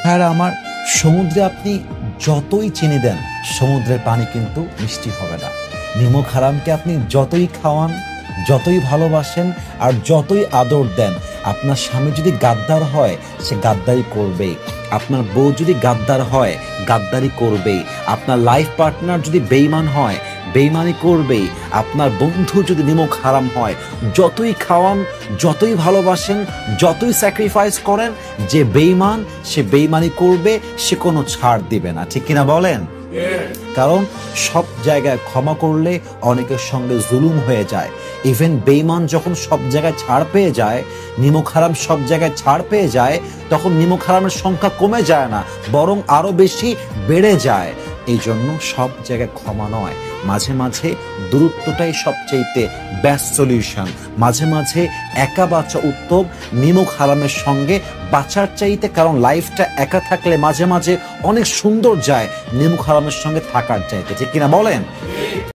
ভাইরা আমার, সমুদ্রে আপনি যতই চিনি দেন সমুদ্রের পানি কিন্তু মিষ্টি হবে না। নিমক হারামকে আপনি যতই খাওয়ান, যতই ভালোবাসেন আর যতই আদর দেন, আপনার স্বামী যদি গাদ্দার হয় সে গাদ্দারি করবেই। আপনার বউ যদি গাদ্দার হয় গাদ্দারি করবেই। আপনার লাইফ পার্টনার যদি বেঈমান হয় বেঈমানি করবেই। আপনার বন্ধু যদি নিমক হারাম হয়, যতই খাওয়ান, যতই ভালোবাসেন, যতই স্যাক্রিফাইস করেন, যে বেঈমান সে বেঈমানি করবে, সে কোনো ছাড় দিবে না। ঠিক কিনা বলেন? কারণ সব জায়গায় ক্ষমা করলে অনেকের সঙ্গে জুলুম হয়ে যায়। ইভেন বেঈমান যখন সব জায়গায় ছাড় পেয়ে যায়, নিমক হারাম সব জায়গায় ছাড় পেয়ে যায়, তখন নিমক হারামের সংখ্যা কমে যায় না, বরং আরো বেশি বেড়ে যায়। এই জন্য সব জায়গায় ক্ষমা নয়, মাঝে মাঝে দূরত্বটাই সবচেয়ে বেস্ট সলিউশন। মাঝে মাঝে একা বাঁচা উত্তম নিমক হারামের সঙ্গে বাঁচার চাইতে, কারণ লাইফটা একা থাকলে মাঝে মাঝে অনেক সুন্দর যায় নিমক হারামের সঙ্গে থাকার চাইতে। ঠিক কিনা বলেন?